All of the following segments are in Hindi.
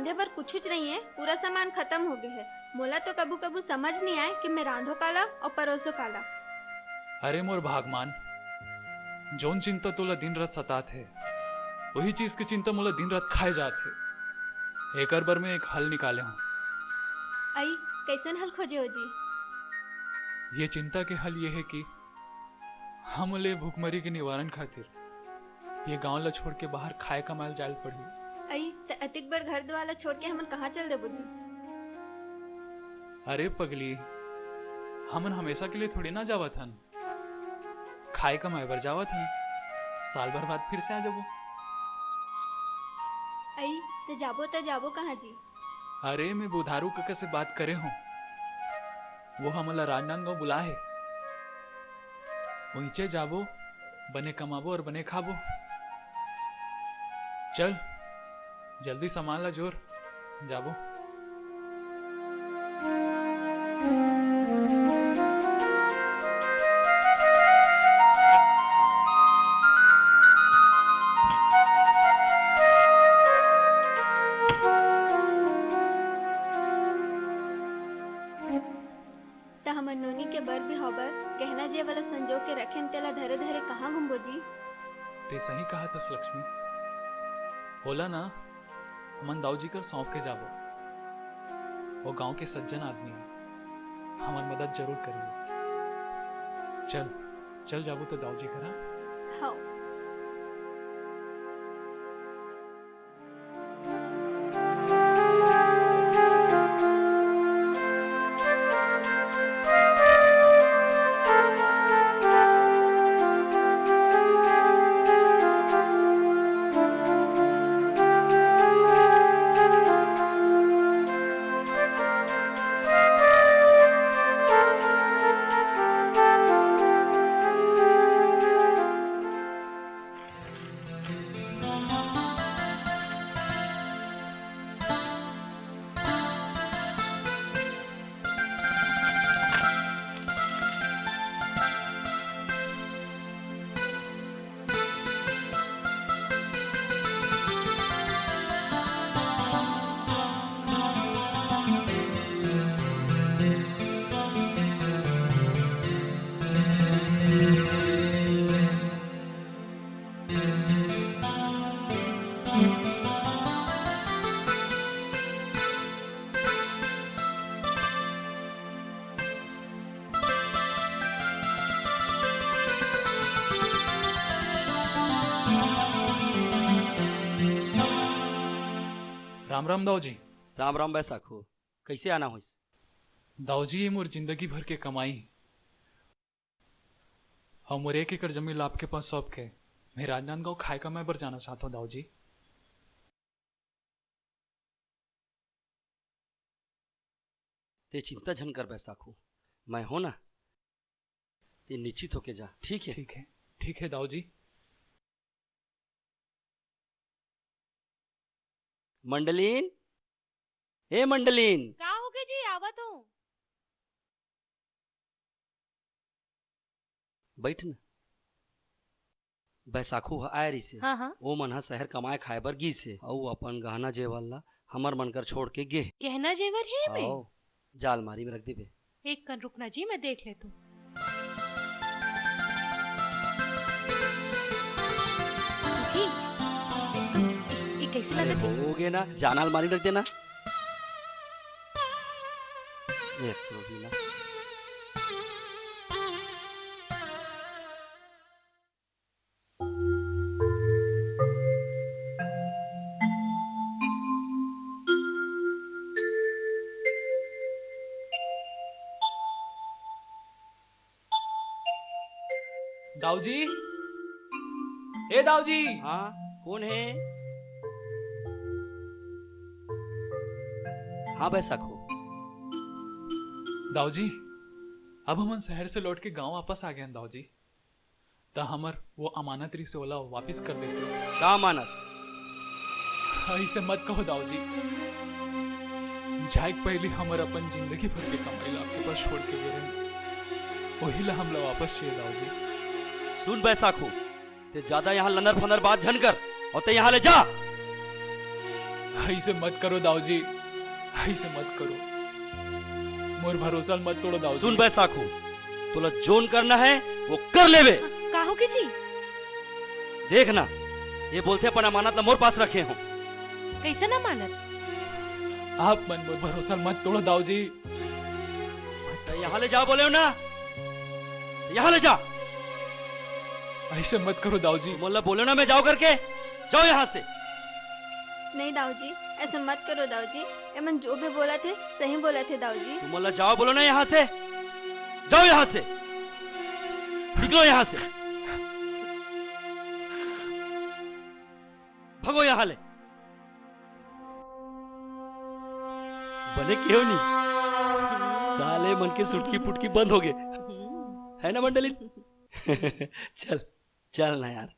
रांधे बर कुछ नहीं है, पूरा सामान खत्म हो गया है। मोला तो कबू कबू समझ नहीं आए कि मैं रांधो काला और परोसो काला। अरे मोर भागमान, जोन चिंता तोला दिन रात सतात है, वही चीज की चिंता मोला दिन रात खाए जात है। एकर बर में एक हल निकाले हूँ। आई कैसन हल खोजे हो जी? ये चिंता के हल ये है कि हमले भूखमरी के निवारण खातिर ये गांव ला छोड़ के बाहर खाए कमाल जाल पड़ी। आई त अतिक बार घर द्वाला छोड़ के हमन कहाँ चल देबो जी? अरे पगली, हमन हमेशा के लिए थोड़ी ना जावत हन, खाए कमाए बर जावत हन। साल भर बाद फिर से आ जाबो। आई त जाबो कहाँ जी? अरे मैं बुधारू काका से बात करे हूँ, वो हमला राजनांदगांव बुला है। वहीं जाबो, बने कमाबो और बने खाबो। चल जल्दी सामान ला जोर, जाबो। त हमन नोनी के बर भी होबर गहना जे वाला संजो के रखेन तेला धरे धरे कहाँ घूमबो जी? ते सही कहा था लक्ष्मी, बोला ना हमन दाऊजी कर सौंप के जाबो। वो गांव के सज्जन आदमी है, हमार मदद जरूर करिए। चल चल जाबो तो दाऊजी करा। हाँ। राम राम दाऊजी। राम राम बैसाखो, कैसे आना होइस? दाऊजी ये मोर जिंदगी भर के कमाई और मोर 1 एकड़ जमीन आपके पास सौंप के मैं राजनांदगांव खाए कमाए बर जाना चाहता हूँ दाऊजी। ते चिंता झन कर बैसाखो, मैं हो ना। ते निश्चित होके जा, ठीक है? ठीक है दाऊजी। मंडलीन, ए मंडलीन। का हो गया जी? आवत हूँ। बैठ न। बैसाखो आए रही से। हाँ। वो मन हा शहर कमाए खाए बर गी से और अपन गहना जेवर ला हमर मन कर छोड़ के गे। गहना जेवर है में? आओ, जाल मारी में रख दे बे। एक कन रुकना जी, मैं देख लेता हूँ। जी, ये कैसे अरे लगता है? हो गए ना, जान अलमारी रख देना। ये तो भी ना। दाऊजी, ए दाऊजी। हाँ, कौन है? हाँ बैसाखो। दाऊजी, अब हमन शहर से लौट के गांव वापस आ गए दाऊजी। तो हमर वो अमानत रही से ओला वापस कर देते। का अमानत? ऐसे मत कहो दाऊजी, जाए पहले हमर अपन जिंदगी भर के कमाई ला आपके पास छोड़ के गए, वही ला हमला वापस चाहिए दाऊजी। सुन बैसाखो, ते ज्यादा यहाँ लंदर फंदर बात झन कर और ते यहाँ ले जा। ऐसे मत करो दाऊजी, ऐसे मत करो। मोर भरोसा मत तोड़ो दाऊजी। सुन बैसाखू, तोला जोन करना है वो कर लेवे। का हो के जी? देख ना, ये बोलते अपन अमानत ला मोर पास रखे हो। कैसे ना मानत? आप मन मोर भरोसा मत तोड़ो दाऊजी। तो यहाँ ले जाओ बोले हो ना, यहाँ ले जा। ऐसे मत करो दाऊजी। मोला बोले ना मैं जाओ करके, जाओ यहाँ से। नहीं दाऊजी, ऐसे मत करो दाऊजी। एमन जो भी बोला थे सही बोला थे दाऊजी। तुम मोला जाओ बोलो ना यहाँ से, जाओ यहाँ से, निकलो यहाँ से, भगो यहाँ ले। बने क्यों नहीं? साले मन के सुटकी पुटकी बंद हो गए है ना मंडली। चल चल ना यार।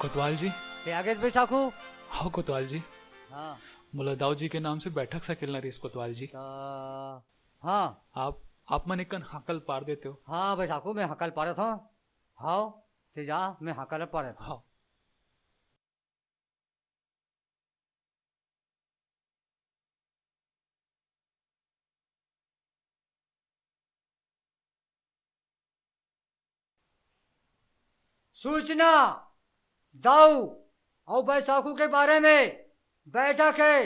कोतवाल जी। आगे बैसाखू। हाँ कोतवाल जी। हाँ मोला दाऊजी के नाम से बैठक सकेलना रेस कोतवाल जी। हाँ आप मन एक हाकल पार देते हो। हाँ बैसाखू मैं हकल पारत हूँ। हाँ ते जा मैं हकल पारत हूँ। हाँ सूचना दाऊ और बैसाखू के बारे में बैठक है।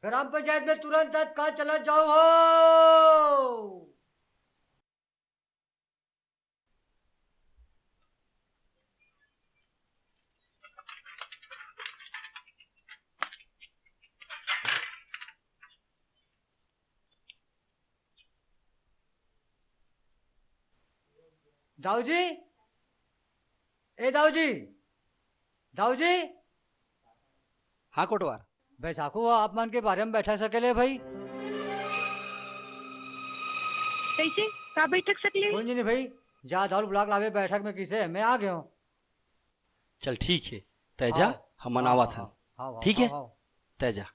ग्राम पंचायत में तुरंत तत्काल चला जाओ हो। दाऊ जी, ए दाऊ जी, दाऊ जी। हाँ कोटवार। बैसाखू आप मन के बारे में बैठा सकेले भाई। कैसे का बैठक सकले? कौन जी नहीं भाई, जा दाऊ ब्लॉक लावे बैठक में किसे मैं आ गया हूँ। चल ठीक है, तय जा, हम मनावा था। ठीक है, तय जा।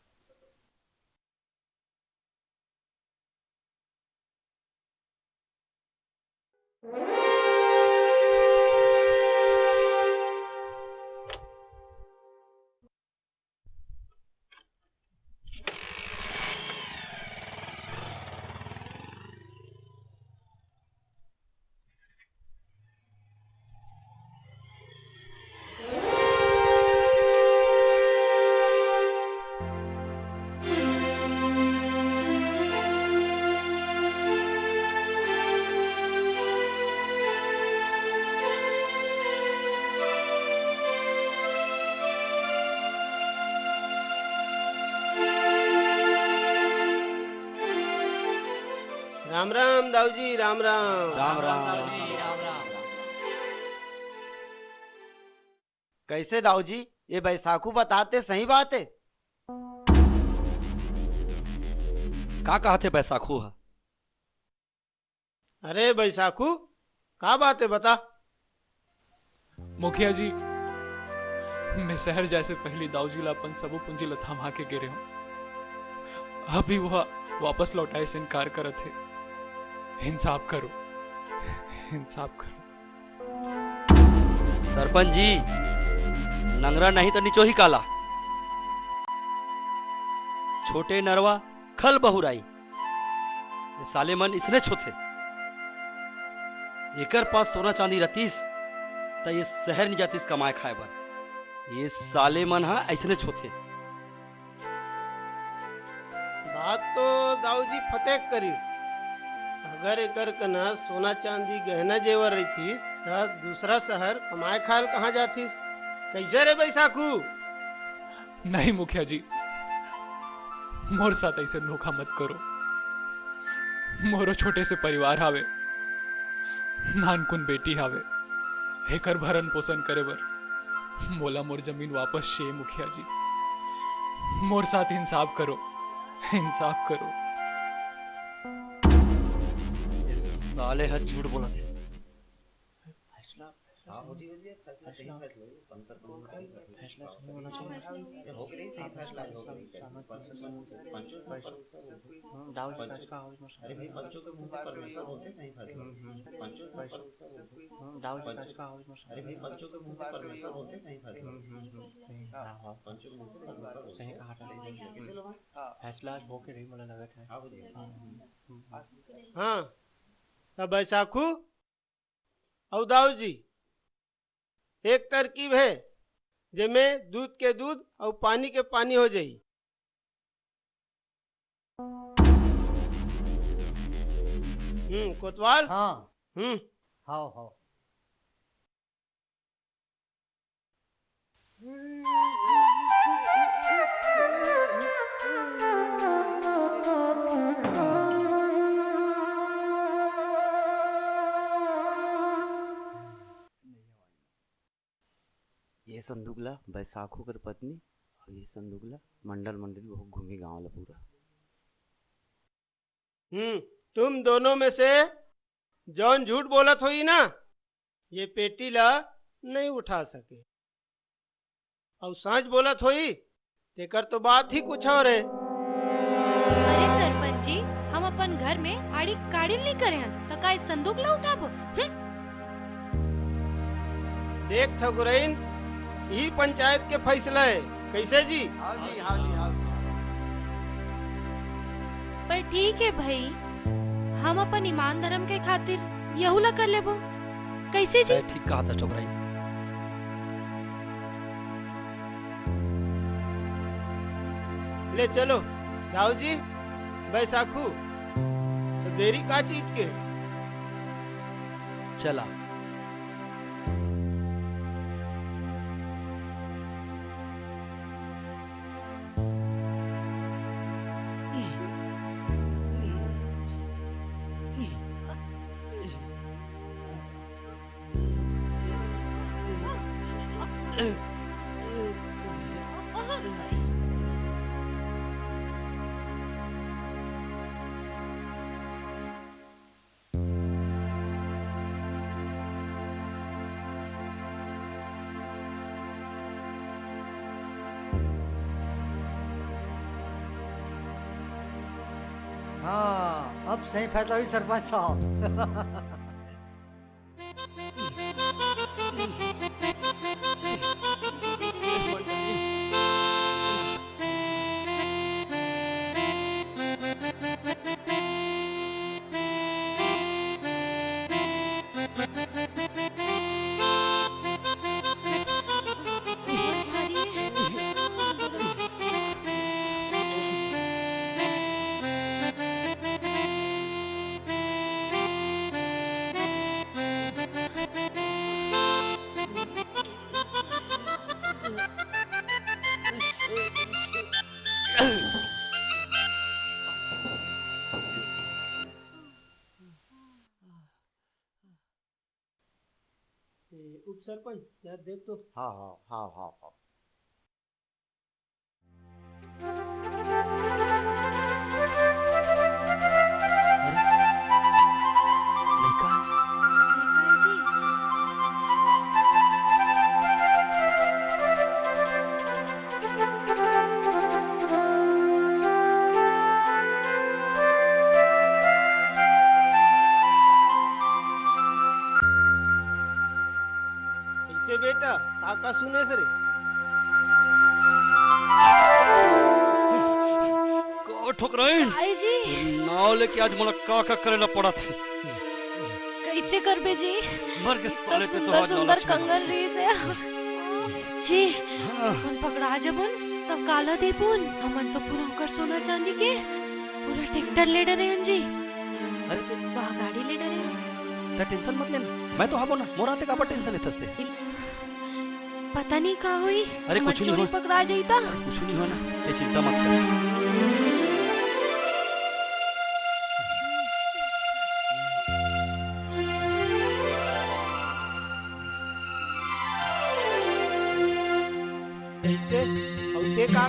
राम राम दाऊजी, राम राम। राम राम। कैसे दाऊजी, ये बैसाखू बताते सही बात है? का कहते बैसाखू है? अरे बैसाखू का बात है बता। मुखिया जी, मैं शहर जैसे पहली दाऊजी ला अपन सबो पूंजी ला थमा के गिरे हूँ। अभी वह वापस लौटाए से इनकार करे थे। इंसाफ करो, इंसाफ करो। सरपंच जी, नंगरा नहीं तो निचो ही काला। छोटे नरवा खल बहुराई, ये साले मन इसने छोथे। एकर पास सोना चांदी रतीस तो ये शहर नहीं जातीस कमाए खाए बर। ये साले मन हा ऐसने छोथे। बात तो दाऊजी फतेह करीस। अगर एकर कना सोना चांदी गहना जेवर रहीथिस तो दूसरा शहर कमाए खाल कहाँ जाथिस? कैसे रे बैसाखू? नहीं मुखिया जी, मोर साथ ऐसे धोखा मत करो। मोरो छोटे से परिवार हावे, नानकुन बेटी हावे। एकर भरण पोषण करे बर मोला मोर जमीन वापस शे मुखिया जी। मोर साथ इंसाफ करो, इंसाफ करो। इस साले है झूठ बोला थे। हाँ अब बैसाखू और दाऊ जी एक तरकीब है जेमें दूध के दूध और पानी के पानी हो जाई। कोतवाल। हाँ हम्म हाओ हाओ। ये संदूकला बैसाखू कर पत्नी और ये संदूकला मंडल मंडल बहुत घूमी गांव ला पूरा। तुम दोनों में से जौन झूठ बोलत होई ना ये पेटी ला नहीं उठा सके और सांच बोलत होई तेकर तो बात ही कुछ और है। अरे सरपंच जी, हम अपन घर में आड़ी काड़ी नहीं करे हैं तो का संदूक ला उठाबो? देख ठकुरैन यही पंचायत के फैसला है। कैसे जी? हाँ जी हाँ जी हाँ। पर ठीक है भाई, हम अपन ईमान धर्म के खातिर यहू ला कर लेबो। कैसे जी? ठीक कहा था ठकुराइन। ले चलो दाऊ जी बैसाखू तो देरी का चीज के। चला। हाँ अब सही फैसला हुई सरपंच साहब। उप सरपंच यार देख तो। हाँ हाँ हाँ हाँ हाँ। लड़का कैसे बेटा काका सुने से रे। को ठकुराइन आई जी नाव लेके आज मोला का करेला पड़ा थी। कैसे करबे जी? मर के साले पे तो सुंदर आज सुंदर लालच में कंगन रही से जी हाँ। अपन पकड़ा जबन तब काला देपुन हमन तो पूरा होकर सोना चांदी के पूरा ट्रैक्टर ले डरे हैं जी। अरे ते वह गाड़ी ले डरे हैं। ता टेंशन मत लेना, मैं तो हाबो ना, मोरा ते का टेंशन लेतस ते। पता नहीं कहाँ हुई। अरे हमर कुछ नहीं चोरी हो। पकड़ा जाता। कुछ नहीं हो ना, ये चिंता मत कर।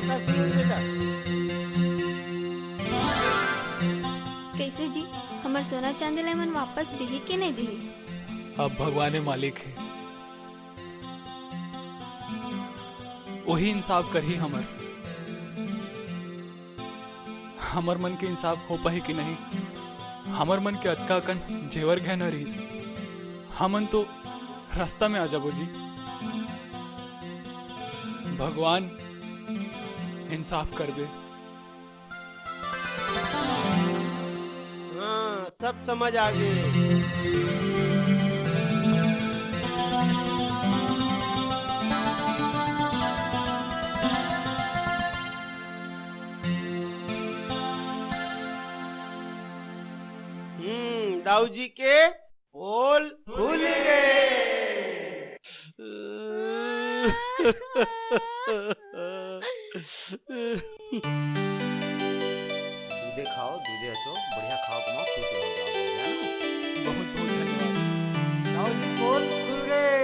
का सुन बेटा। कैसे जी हमार सोना चांदी लेमन वापस दिही कि नहीं दिही? अब भगवान मालिक है, वही इंसाफ करही हमर मन के इंसाफ हो पाही कि नहीं। हमर मन के अतका कन जेवर गहना रहीस, हमन तो रास्ता में आ जाबो जी। भगवान इंसाफ कर दे। हाँ सब समझ आ गए। दाऊ जी के पोल खुल गए। दूधे खाओ, दूधे हंसो, बढ़िया खाओ कमाओ, खुश रहो जाओ, है ना? बहुत बहुत धन्यवाद। दाऊ जी पोल खुल गए।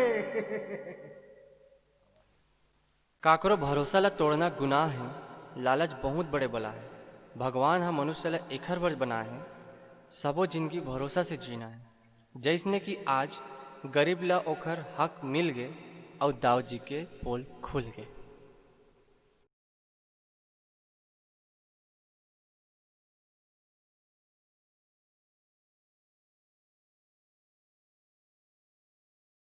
काकरो भरोसा ला तोड़ना गुनाह है, लालच बहुत बड़े बला है। भगवान हम मनुष्य ला एखर बर बनाए हैं, सबो जिंदगी भरोसा से जीना है। जैसने कि आज गरीब ला ओखर हक मिल गए और दाऊ जी के पोल खुल गए।